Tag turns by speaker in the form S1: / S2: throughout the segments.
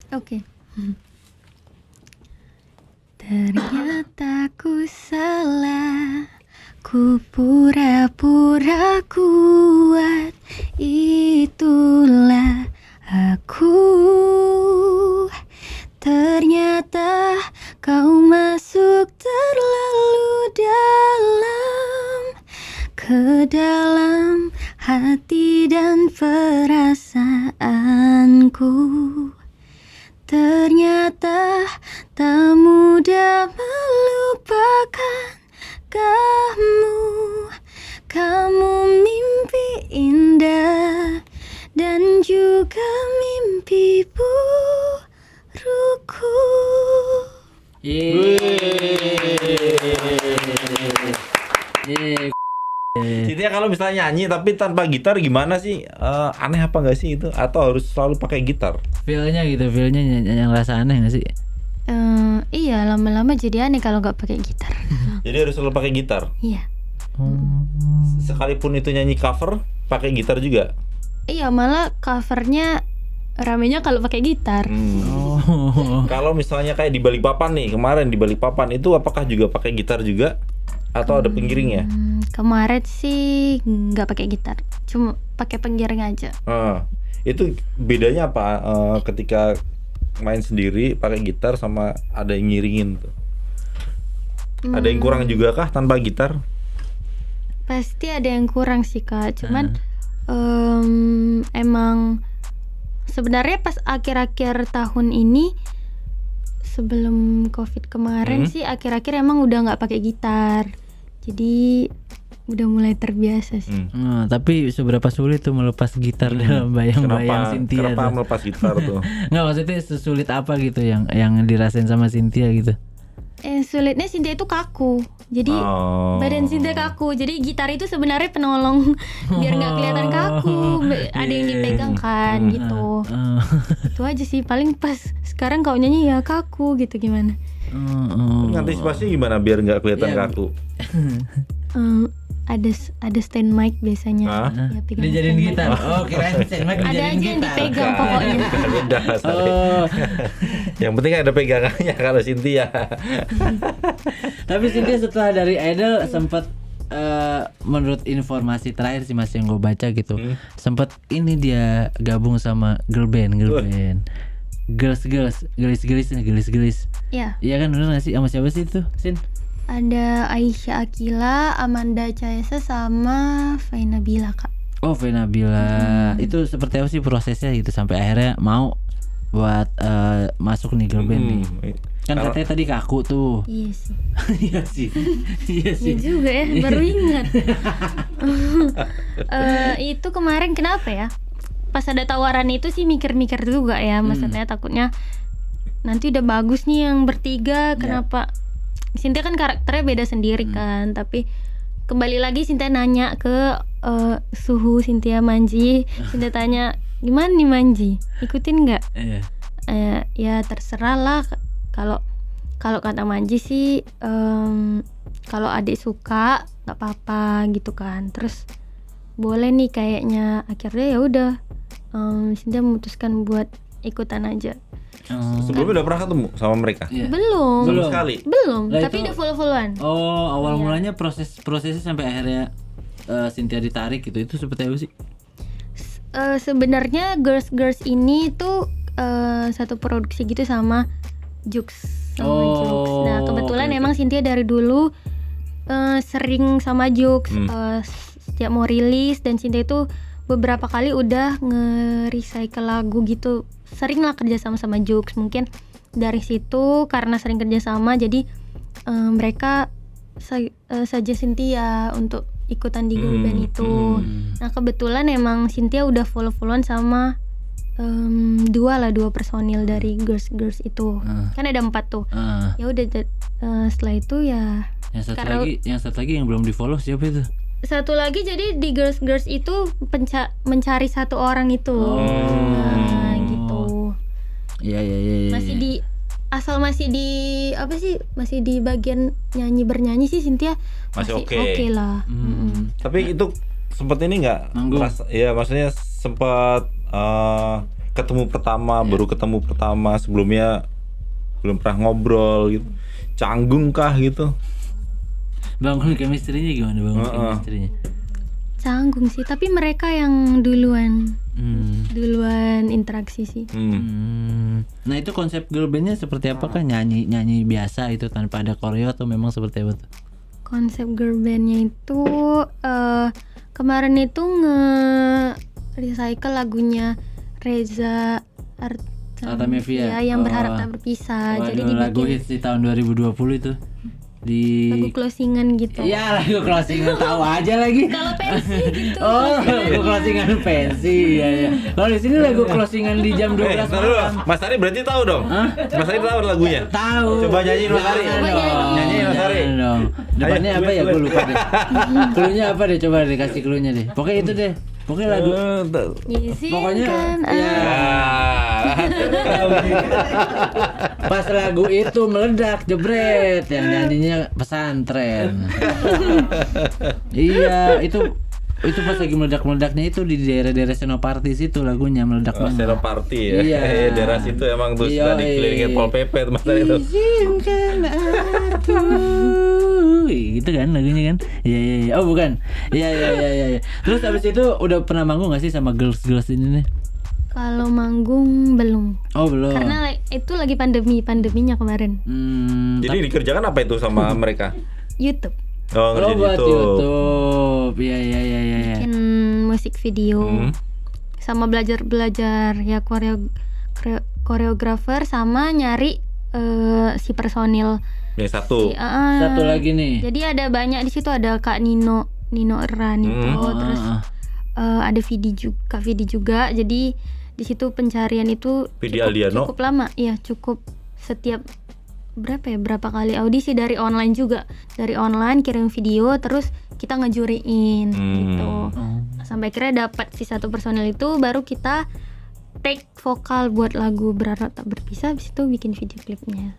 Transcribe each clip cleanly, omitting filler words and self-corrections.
S1: Oke. Ternyata ku salah, ku pura-pura kuat, itulah aku. Ternyata kau masuk terlalu dalam, ke dalam hati dan perasaanku. Ternyata tak mudah melupakan kamu. Kamu mimpi indah dan juga mimpi burukku.
S2: Cynthia kalau misalnya nyanyi tapi tanpa gitar gimana sih? Aneh apa nggak sih itu? Atau harus selalu pakai gitar?
S3: Feelnya yang rasa aneh nggak sih?
S1: Iya, lama-lama jadi aneh kalau nggak pakai gitar.
S2: Jadi harus selalu pakai gitar.
S1: Iya.
S2: Sekalipun itu nyanyi cover, pakai gitar juga.
S1: Iya, malah covernya ramenya kalau pakai gitar.
S2: Kalau misalnya kayak di Balikpapan nih, kemarin di Balikpapan itu apakah juga pakai gitar juga? Atau ada pengiringnya?
S1: Kemarin sih nggak pakai gitar, cuma pakai pengiring aja.
S2: Itu bedanya apa ketika main sendiri pakai gitar sama ada yang ngiringin tuh? Ada yang kurang juga kah tanpa gitar?
S1: Pasti ada yang kurang sih Kak, cuman emang sebenarnya pas akhir-akhir tahun ini sebelum COVID kemarin sih akhir-akhir emang udah nggak pakai gitar, jadi udah mulai terbiasa sih.
S3: Tapi seberapa sulit tuh melepas gitar dalam bayang-bayang Cynthia?
S2: Kenapa melepas gitar tuh?
S3: Nggak, maksudnya sesulit apa gitu yang dirasain sama Cynthia gitu?
S1: Sulitnya Cynthia itu kaku, jadi badan Cynthia kaku, jadi gitar itu sebenarnya penolong biar nggak kelihatan kaku, ada yang dipegang kan gitu. Itu aja sih, paling pas sekarang kau nyanyi ya kaku gitu, gimana?
S2: Antisipasi gimana biar nggak kelihatan kaku?
S1: Ada stand mic biasanya. Ya,
S3: Dijadiin gitar. Oh, kirain stand mic
S1: ada
S3: dijadiin
S1: aja yang
S3: gitar.
S1: dipegang pokoknya.
S2: Yang penting ada pegangannya kalau Cynthia.
S3: Tapi Cynthia setelah dari Idol sempat menurut informasi terakhir sih Mas yang gue baca gitu, sempat ini dia gabung sama girl band. Girls.
S1: Ya.
S3: Iya kan, bener gak sih? Sama siapa sih itu, Sin?
S1: Ada Aisyah Akila, Amanda Caesa sama Faina Bila Kak.
S3: Oh, Faina Bila. Itu seperti apa sih prosesnya gitu sampai akhirnya mau buat masuk nih girl band nih? Kan katanya tadi kaku tuh.
S1: Iya sih.
S3: Iya sih.
S1: Iya juga ya, baru ingat. Itu kemarin kenapa ya? Pas ada tawaran itu sih mikir-mikir juga ya, maksudnya takutnya nanti udah bagus nih yang bertiga, kenapa? Cynthia kan karakternya beda sendiri kan, tapi kembali lagi Cynthia nanya ke suhu Cynthia Manji. Cynthia tanya, gimana nih Manji, ikutin nggak? Ya terserah lah. Kalau kata Manji sih kalau adik suka nggak apa-apa gitu kan. Terus boleh nih kayaknya. Akhirnya ya udah, Cynthia memutuskan buat ikutan aja.
S2: Sebelumnya udah pernah ketemu sama mereka?
S1: Belum
S2: sekali.
S1: Belum,
S3: Lah
S1: tapi
S3: itu-
S1: udah full-fullan.
S3: Oh, awal mulanya prosesnya sampai akhirnya Cynthia ditarik gitu, itu seperti apa sih?
S1: Sebenarnya girls ini tuh satu produksi gitu sama Jux. Nah kebetulan emang Cynthia dari dulu sering sama Jux, setiap mau rilis, dan Cynthia itu beberapa kali udah nge-recycle lagu gitu, sering lah kerja sama Jux. Mungkin dari situ karena sering kerja sama, jadi mereka saja Cynthia untuk ikutan di girl band itu. Nah kebetulan emang Cynthia udah follow-followan sama dua personil dari girls itu. Kan ada 4 tuh. Ya udah setelah itu ya.
S3: Yang satu lagi yang belum di follow siapa itu?
S1: Satu lagi, jadi di girls itu mencari satu orang itu. Nah, gitu.
S3: Iya.
S1: Masih di bagian bernyanyi sih Cynthia
S2: Masih oke.
S1: oke lah.
S2: Tapi itu sempat ini nggak?
S3: Manggung.
S2: Ya maksudnya sempat baru ketemu pertama, sebelumnya belum pernah ngobrol gitu, canggung kah gitu?
S3: Bangun chemistry-nya gimana chemistry-nya?
S1: Canggung sih, tapi mereka yang duluan interaksi sih.
S3: Nah itu konsep girl bandnya seperti apakah? Nyanyi biasa itu tanpa ada koreo atau memang seperti apa tuh?
S1: Konsep girl bandnya itu kemarin itu recycle lagunya Reza
S3: Artamevia.
S1: ya, yang berharap tak berpisah.
S3: Waduh,
S1: Jadi
S3: lagu
S1: dibikin
S3: hits di tahun 2020 itu di
S1: lagu closingan gitu.
S3: Iya, lagu closingan tahu aja lagi.
S1: Kalau pensi gitu.
S3: Oh, lagu closingan pensi. Iya. Kalau di sini lagu closingan di jam 12
S2: Ntar dulu,
S3: malam.
S2: Mas Ari berarti tahu dong? Mas Ari tahu lagunya?
S3: Tahu.
S2: Coba nyanyiin Mas Ari.
S3: Jangan dong.
S2: Nyanyiin Mas Ari.
S3: Jangan dong. Depannya
S2: Ayo,
S3: apa ya?
S2: boleh.
S3: Gue lupa deh. Cluenya apa deh? Coba dikasih cluenya deh. Pokoknya itu deh. Pokoknya lagu. Pokoknya
S1: Izinkan
S3: ya. Pas lagu itu meledak jebret, yang nyanyinya pesantren. Iya, itu pas lagi meledak-meledaknya itu di daerah-daerah Senoparty situ lagunya meledak banget.
S2: Senoparty ya.
S3: Iya.
S2: Daerah situ emang tuh sudah
S3: Iya,
S2: dikelilingin Pol PP Mas Ari itu.
S3: Izinkan aku. Gitu kan lagunya kan? Iya. Oh bukan. Iya. Terus abis itu udah pernah manggung gak sih sama girls ini nih?
S1: Kalau manggung belum.
S3: Oh belum.
S1: Karena itu lagi pandeminya kemarin.
S2: Jadi dikerjakan apa itu sama mereka?
S1: YouTube.
S2: Oh, ngerjain
S3: buat
S2: YouTube.
S3: YouTube. Iya.
S1: Bikin musik video. Sama belajar ya koreografer sama nyari si personil.
S2: Yang satu.
S3: Satu lagi nih.
S1: Jadi ada banyak di situ, ada Kak Nino Eran itu, terus ada Vidi juga. Jadi di situ pencarian itu
S2: Vidi Aldiano.
S1: cukup lama, ya cukup setiap berapa kali audisi dari online juga, dari online kirim video terus kita ngejuriin gitu. Sampai akhirnya dapat si satu personil itu, baru kita take vokal buat lagu Berharap Tak Berpisah, habis itu bikin video klipnya.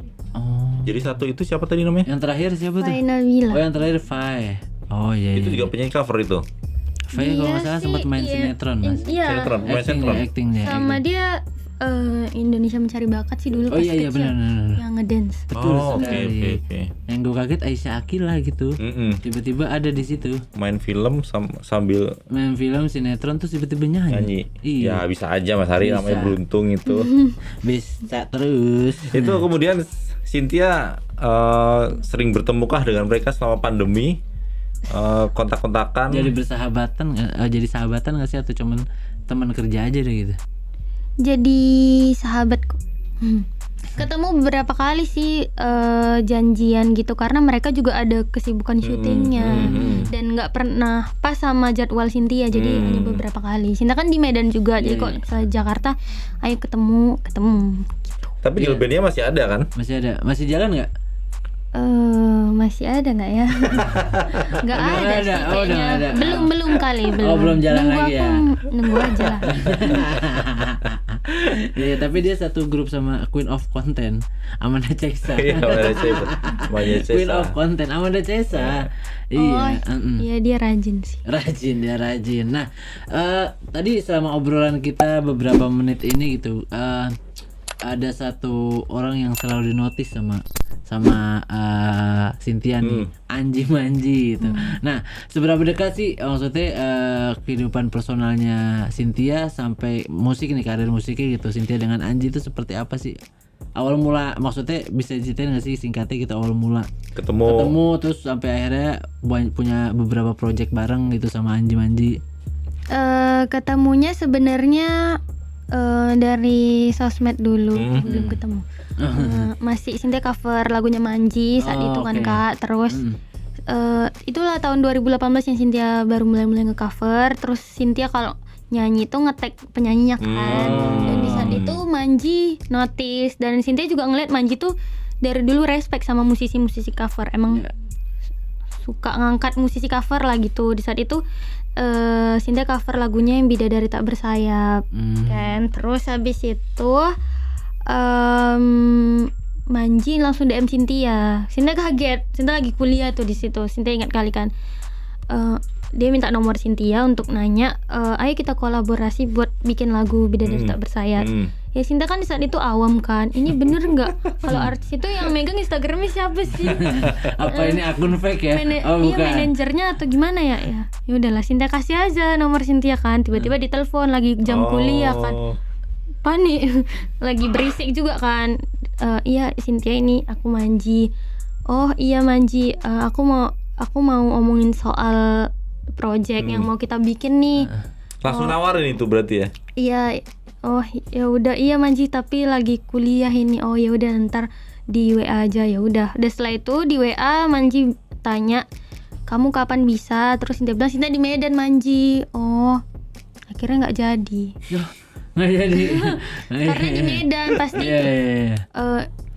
S2: Jadi satu itu siapa tadi namanya?
S3: Yang terakhir siapa tuh?
S1: Final Bila.
S3: Oh yang terakhir Fai. Oh iya.
S2: Itu juga penyanyi cover itu.
S3: Fai kalau nggak salah sempat main sinetron mas.
S1: Iya.
S2: Sinetron, pemain sinetron.
S3: Acting dia.
S1: Sama dia Indonesia Mencari Bakat sih dulu
S3: Oh
S1: pas
S3: iya
S1: kecil.
S3: benar.
S1: Yang ngedance.
S3: Betul
S2: Oke.
S3: sekali. Yang gue kaget Aisyah Akila gitu. Tiba-tiba ada di situ.
S2: Main film sambil
S3: Main film sinetron terus tiba-tiba nyanyi.
S2: nyanyi.
S3: Iya.
S2: Ya bisa aja Mas Ari,
S3: Bisa.
S2: namanya beruntung itu.
S3: Bisa terus.
S2: Itu kemudian Cynthia sering bertemukah dengan mereka selama pandemi? Kontak-kontakan?
S3: Jadi bersahabatan jadi sahabatan nggak sih atau cuman teman kerja aja deh gitu?
S1: Jadi sahabat kok. Ketemu beberapa kali sih, janjian gitu karena mereka juga ada kesibukan syutingnya dan nggak pernah pas sama jadwal Cynthia, jadi hanya beberapa kali. Cynthia kan di Medan juga, jadi kok misalnya Jakarta, ayo ketemu gitu.
S2: Tapi girl bandnya masih ada kan?
S3: Masih ada, masih jalan nggak?
S1: Masih ada nggak ya? Nggak
S3: Udah
S1: ada
S3: ada.
S1: sih
S3: Oh, udah
S1: kayaknya.
S3: ada.
S1: Belum kali, belum.
S3: Oh, belum jalan
S1: Nunggu
S3: lagi ya?
S1: Nunggu aja lah.
S3: Iya, tapi dia satu grup sama Queen of Content, Amanda Cesa.
S2: Iya, Amanda Cesa.
S3: Queen of Content, Amanda Cesa. Iya,
S1: Iya, dia rajin sih.
S3: dia rajin. Nah, tadi selama obrolan kita beberapa menit ini gitu, ada satu orang yang selalu dinotis sama Cynthia nih, Anji Manji gitu. Nah, seberapa dekat sih maksudnya kehidupan personalnya Cynthia sampai musik nih, karir musiknya gitu, Cynthia dengan Anji itu seperti apa sih? Awal mula, maksudnya bisa diceritain nggak sih singkatnya gitu, awal mula ketemu terus sampai akhirnya punya beberapa project bareng gitu sama Anji Manji.
S1: Ketemunya sebenarnya dari sosmed dulu, belum ketemu. Masih Cynthia cover lagunya Manji saat itu kan Kak. Terus itulah tahun 2018 yang Cynthia baru mulai nge-cover. Terus Cynthia kalau nyanyi itu nge-tag penyanyinya kan. Dan di saat itu Manji notice, dan Cynthia juga ngeliat Manji tuh dari dulu respect sama musisi-musisi cover. Emang suka ngangkat musisi cover lah gitu. Di saat itu Cynthia cover lagunya yang Bidadari Tak Bersayap kan. Terus habis itu Manji langsung DM Cynthia kaget. Cynthia lagi kuliah tuh di situ. Cynthia ingat kali kan, dia minta nomor Cynthia untuk nanya, ayo kita kolaborasi buat bikin lagu Bidadari Tak Bersayap. Ya Cynthia kan di saat itu awam kan, ini bener nggak kalau artis itu yang megang Instagramnya siapa sih?
S3: Apa ini akun fake ya?
S1: Iya,
S3: Bukan.
S1: manajernya atau gimana ya? Ya udahlah, Cynthia kasih aja nomor Cynthia kan. Tiba-tiba ditelepon lagi jam kuliah kan. Panik, lagi berisik juga kan. Iya Cynthia, ini aku Manji. Oh iya Manji, aku mau omongin soal project yang mau kita bikin nih.
S2: Langsung nawarin itu berarti ya?
S1: Iya. Oh ya udah, iya Manji tapi lagi kuliah ini. Oh ya udah, ntar di WA aja. Ya udah. Setelah itu di WA Manji tanya, kamu kapan bisa? Terus Cynthia bilang, Cynthia di Medan Manji. Oh akhirnya nggak jadi.
S3: Nggak jadi.
S1: Karena di Medan pasti.
S3: Iya.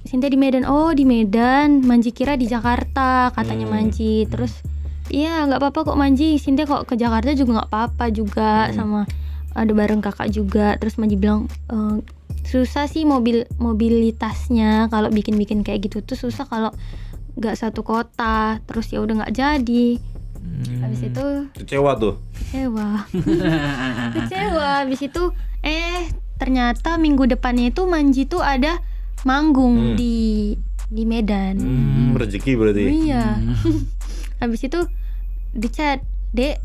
S1: Cynthia di Medan. Oh di Medan. Manji kira di Jakarta katanya Manji. Terus iya nggak apa-apa kok Manji. Cynthia kok ke Jakarta juga nggak apa-apa juga, sama ada bareng kakak juga. Terus Manji bilang, susah sih mobilitasnya kalau bikin kayak gitu tuh susah kalau nggak satu kota. Terus ya udah nggak jadi. Habis itu
S2: Kecewa tuh.
S1: kecewa. Habis itu ternyata minggu depannya itu Manji tuh ada manggung di Medan.
S2: Rezeki berarti.
S1: Iya. Habis itu di chat, Dek,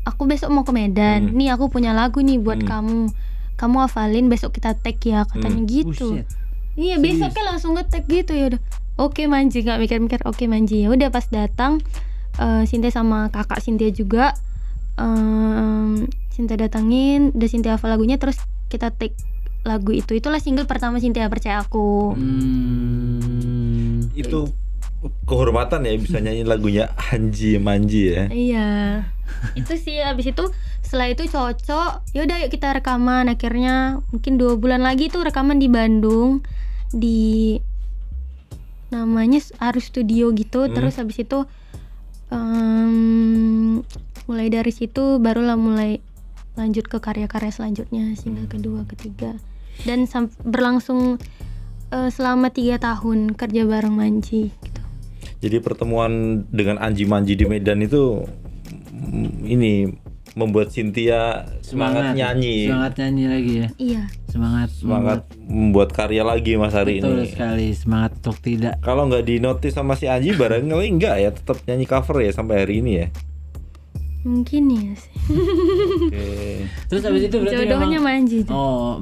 S1: aku besok mau ke Medan. Nih aku punya lagu nih buat kamu. Kamu hafalin, besok kita tag ya, katanya gitu.
S3: Buset.
S1: Iya, besoknya langsung nge-tag gitu. Ya udah. Oke Manji, nggak mikir-mikir. Oke Manji. Ya udah, pas datang Cynthia sama kakak Cynthia juga, Cynthia datangin, udah Cynthia hafal lagunya, terus kita tag lagu itu. Itulah single pertama Cynthia, Percaya Aku.
S2: Itu kehormatan ya bisa nyanyi lagunya Anji Manji ya.
S1: Iya. Itu sih. Abis itu setelah itu cocok, yaudah yuk kita rekaman. Akhirnya mungkin 2 bulan lagi tuh rekaman di Bandung, di namanya Arus Studio gitu. Terus habis itu mulai dari situ barulah mulai lanjut ke karya-karya selanjutnya, single kedua, ketiga, dan berlangsung selama 3 tahun kerja bareng Manji gitu.
S2: Jadi pertemuan dengan Anji Manji di Medan itu ini membuat Cynthia semangat nyanyi.
S3: Semangat nyanyi lagi ya.
S1: Iya.
S2: Semangat membuat karya lagi Mas Ari
S3: Betul
S2: ini.
S3: sekali, semangat untuk tidak.
S2: Kalau nggak dinotis sama si Anji barangkali enggak ya, tetap nyanyi cover ya sampai hari ini ya.
S1: Mungkin ya sih.
S2: Oke.
S3: Terus habis itu berarti
S1: Jodohnya
S3: memang,
S1: Manji.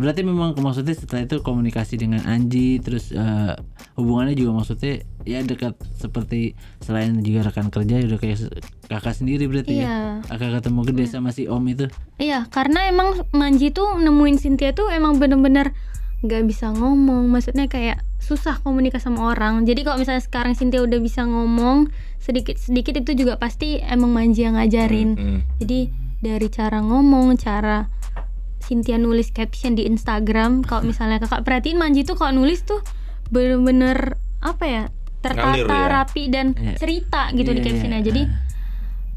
S3: berarti memang maksudnya setelah itu komunikasi dengan Anji, terus hubungannya juga maksudnya ya dekat, seperti selain juga rekan kerja udah kayak kakak sendiri berarti
S1: Iya.
S3: ya. Kakak ketemu gede sama si Om itu.
S1: Iya, karena emang Manji tuh nemuin Cynthia tuh emang bener-bener nggak bisa ngomong. Maksudnya kayak susah komunikasi sama orang. Jadi kalau misalnya sekarang Cynthia udah bisa ngomong sedikit-sedikit, itu juga pasti emang Manji yang ngajarin. Jadi dari cara ngomong, cara Cynthia nulis caption di Instagram. Kalau misalnya kakak perhatiin, Manji tuh kalau nulis tuh bener-bener apa ya, tertata,
S2: Ngalir ya?
S1: rapi, dan cerita gitu di
S3: Iya,
S1: captionnya.
S3: iya.
S1: Jadi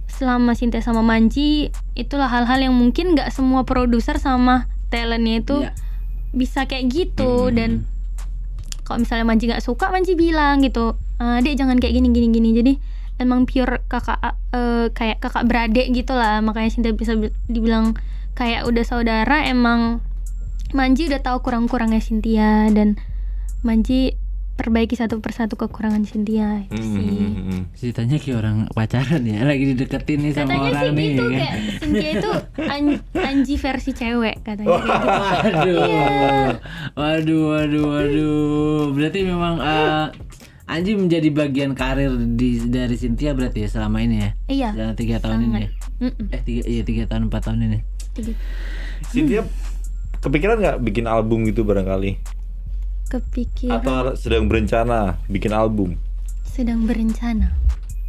S1: selama Cynthia sama Manji, itulah hal-hal yang mungkin nggak semua produser sama talentnya itu
S3: Iya.
S1: bisa kayak gitu. Dan kalau misalnya Manji nggak suka, Manji bilang gitu, Dek jangan kayak gini. Jadi emang pure kakak, kayak kakak beradik gitu lah. Makanya Cynthia bisa dibilang kayak udah saudara. Emang Manji udah tahu kurang-kurangnya Cynthia, dan Manji perbaiki satu persatu kekurangan Cynthia itu sih.
S3: Ceritanya kayak orang pacaran ya, lagi dideketin nih sama
S1: Katanya
S3: orang
S1: sih
S3: nih
S1: gitu,
S3: kan.
S1: kayak Cynthia itu Anji versi cewek katanya kayak gitu.
S3: Waduh. Berarti memang Anji menjadi bagian karir dari Cynthia berarti ya selama ini ya.
S1: Iya.
S3: Dalam 3 tahun ini ya. 3 tahun 4 tahun ini.
S2: Cynthia kepikiran nggak bikin album gitu barangkali?
S1: Kepikiran,
S2: Atau sedang berencana bikin album
S1: sedang berencana.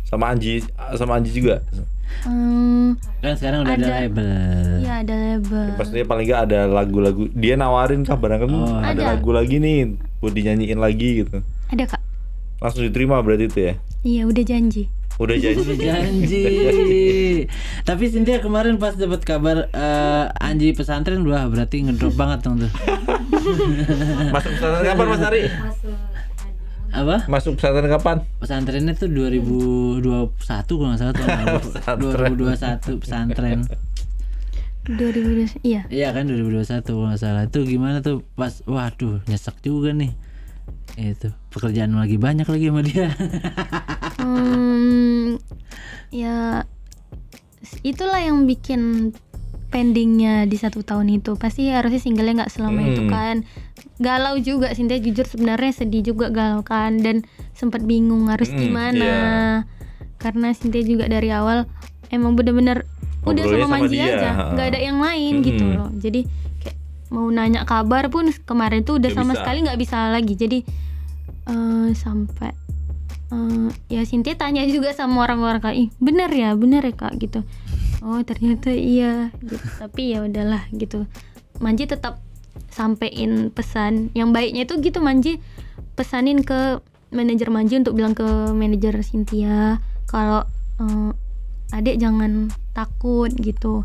S2: sama Anji juga?
S3: Kan sekarang udah ada label.
S1: Iya, ada label.
S2: Pastinya paling nggak ada lagu-lagu dia nawarin kah barangkali ada
S1: Ada.
S2: lagu lagi nih buat dinyanyiin lagi gitu.
S1: Ada Kak.
S2: Langsung diterima berarti itu ya?
S1: Iya, udah janji.
S2: Udah janji.
S3: Janji. Tapi Cynthia kemarin pas dapat kabar Anji pesantren, wah berarti ngedrop banget dong tuh.
S2: Masuk pesantren kapan Mas Ari?
S3: Apa?
S2: Masuk pesantren kapan?
S3: Pesantrennya tuh 2021 kalau nggak salah tahun lalu. 2021 pesantren.
S1: 2020 iya.
S3: Iya kan 2021 kalau nggak salah. Itu gimana tuh pas waduh nyesek juga nih. Itu pekerjaan lagi banyak lagi sama dia.
S1: Ya itulah yang bikin pendingnya di 1 tahun itu. Pasti harusnya singlenya nggak selama itu kan. Galau juga Cynthia, jujur sebenarnya sedih juga, galau kan, dan sempat bingung harus gimana. Karena Cynthia juga dari awal emang bener-bener udah sama Manji aja, nggak ada yang lain gitu loh. Jadi kayak mau nanya kabar pun kemarin tuh udah
S2: Gak
S1: sama
S2: bisa.
S1: sekali nggak bisa lagi. Jadi sampai ya Cynthia tanya juga sama orang-orang kak, bener ya kak gitu. Oh ternyata iya gitu. Tapi ya udahlah gitu. Manji tetap sampein pesan yang baiknya itu gitu. Manji pesanin ke manajer Manji untuk bilang ke manajer Cynthia kalau adek jangan takut gitu.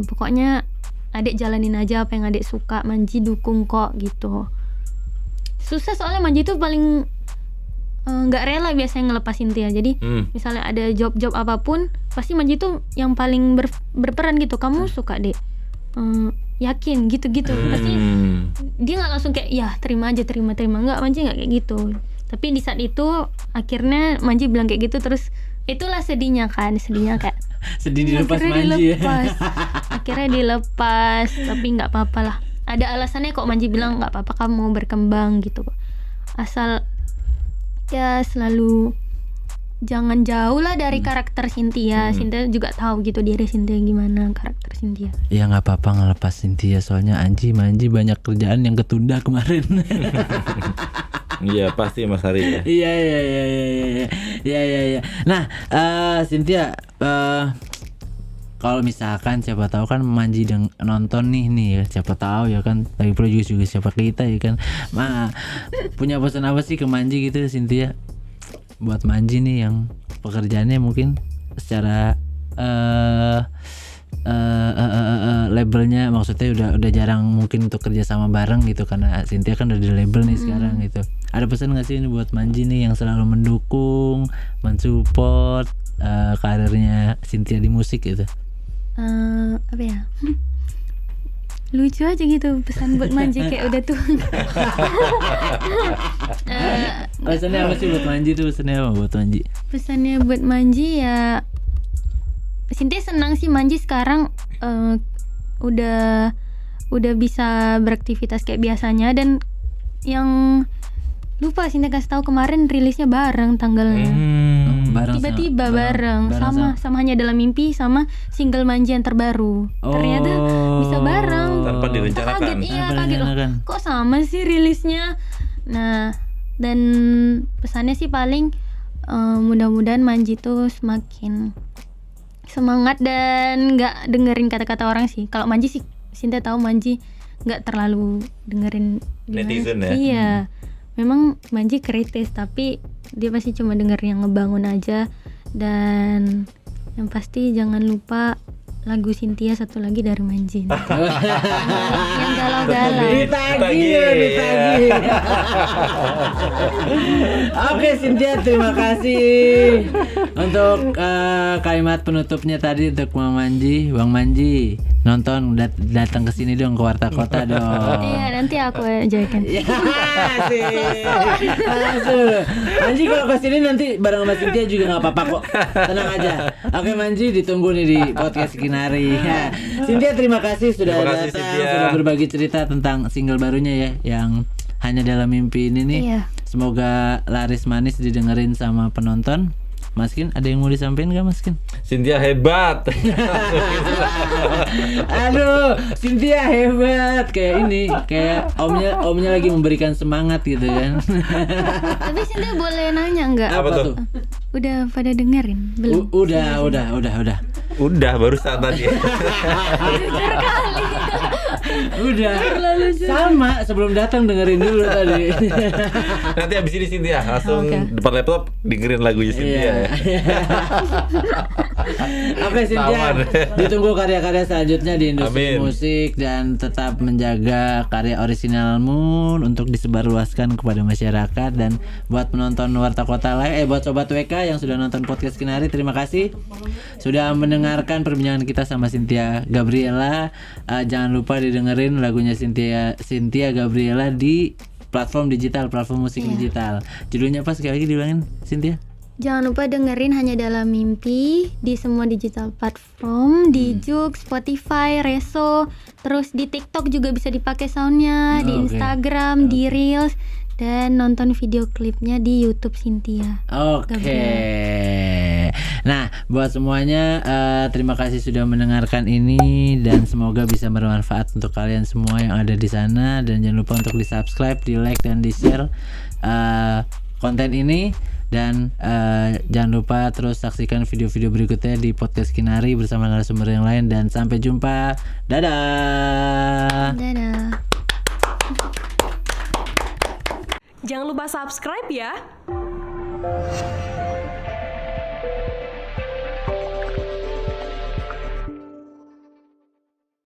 S1: Pokoknya adek jalanin aja apa yang adek suka. Manji dukung kok gitu. Susah soalnya Manji tuh paling nggak rela biasanya ngelepas Cynthia. Jadi misalnya ada job-job apapun pasti Manji tuh yang paling berperan gitu. Kamu suka deh, yakin gitu-gitu. Pasti dia nggak langsung kayak ya terima aja, terima nggak. Manji nggak kayak gitu. Tapi di saat itu akhirnya Manji bilang kayak gitu, terus itulah sedihnya kayak
S3: Sedih dilepas
S1: akhirnya
S3: Manji
S1: dilepas. Akhirnya dilepas, tapi nggak apa-apa lah. Ada alasannya kok. Manji bilang nggak apa-apa, kamu mau berkembang gitu kok. Asal ya selalu jangan jauh lah dari karakter Cynthia. Cynthia juga tahu gitu diri Cynthia gimana, karakter Cynthia.
S3: Ya nggak apa-apa ngelepas Cynthia, soalnya Manji banyak kerjaan yang ketunda kemarin.
S2: Iya pasti Mas Hari ya.
S3: Iya. Nah, Cynthia, kalau misalkan siapa tahu kan Manji nonton nih ya, siapa tahu ya kan, lagi pula juga siapa kita ya kan. Punya pesan apa sih ke Manji gitu Cynthia? Buat Manji nih yang pekerjaannya mungkin secara labelnya maksudnya udah jarang mungkin untuk kerja sama bareng gitu, karena Cynthia kan udah di label nih sekarang gitu. Ada pesan nggak sih ini buat Manji nih yang selalu mendukung, mensupport karirnya Cynthia di musik gitu?
S1: Apa ya? Lucu aja gitu pesan buat Manji kayak udah tuh.
S3: Pesannya apa sih buat Manji tuh?
S1: Pesannya buat Manji ya, Cynthia senang sih Manji sekarang udah bisa beraktivitas kayak biasanya. Dan yang lupa Cynthia kasih tahu kemarin rilisnya bareng tanggalnya. Tiba-tiba bareng sama Hanya Dalam Mimpi sama single Manji yang terbaru. Ternyata bisa bareng
S2: Tanpa direncanakan.
S1: Kaget loh, kok sama sih rilisnya. Nah, dan pesannya sih paling mudah-mudahan Manji tuh semakin semangat dan nggak dengerin kata-kata orang sih. Kalau Manji sih Cynthia tahu Manji nggak terlalu dengerin
S2: netizen ya.
S1: Iya, memang Manji kritis tapi dia pasti cuma denger yang ngebangun aja. Dan yang pasti jangan lupa lagu Cynthia satu lagi dari Manji. Yang galau-galau.
S3: Ditagih. Oke Cynthia, terima kasih untuk kalimat penutupnya tadi untuk Bang Manji. Nonton datang ke sini dong, ke Warta Kota dong.
S1: Iya, nanti aku ajakin.
S3: Ya, sih. Manji kalau kesini nanti bareng sama Cynthia juga nggak apa-apa kok, tenang aja. Oke Manji, ditunggu nih di podcast Kinari. Ya. Cynthia terima kasih sudah datang, sudah berbagi cerita tentang single barunya ya, yang Hanya Dalam Mimpi ini nih.
S1: Iya.
S3: Semoga laris manis didengerin sama penonton. Maskin, ada yang mau disampaikan gak Maskin?
S2: Cynthia hebat.
S3: Aduh, Cynthia hebat. Kayak omnya lagi memberikan semangat gitu kan.
S1: Tapi Cynthia boleh nanya nggak?
S2: Apa tuh?
S1: Udah pada dengerin belum?
S3: Udah.
S2: Udah barusan tadi.
S1: Jujur kali.
S3: Udah. Sama sebelum datang dengerin dulu tadi.
S2: Nanti abis ini Cynthia langsung
S1: Oke.
S2: depan laptop dengerin lagunya Cynthia.
S3: Iya. Oke Cynthia,
S2: Taman.
S3: ditunggu karya-karya selanjutnya di industri
S2: Amin.
S3: musik dan tetap menjaga karya orisinalmu untuk disebarluaskan kepada masyarakat. Dan buat penonton Warta Kota Live, buat Sobat WK yang sudah nonton podcast Kinari, terima kasih sudah mendengarkan perbincangan kita sama Cynthia Gabriela. Jangan lupa didengerin lagunya Cynthia Gabriela di platform musik digital. Judulnya apa sekali lagi diulangin Cynthia?
S1: Jangan lupa dengerin Hanya Dalam Mimpi di semua digital platform, di Joox, Spotify, Reso, terus di TikTok juga bisa dipakai soundnya, di Instagram, di Reels, dan nonton video klipnya di YouTube Cynthia.
S3: Oke. Nah, buat semuanya terima kasih sudah mendengarkan ini dan semoga bisa bermanfaat untuk kalian semua yang ada di sana. Dan jangan lupa untuk di-subscribe, di-like dan di-share konten ini. Dan jangan lupa terus saksikan video-video berikutnya di podcast Kinari bersama narasumber yang lain. Dan sampai jumpa. Dadah.
S1: Dadah.
S4: Jangan lupa subscribe ya.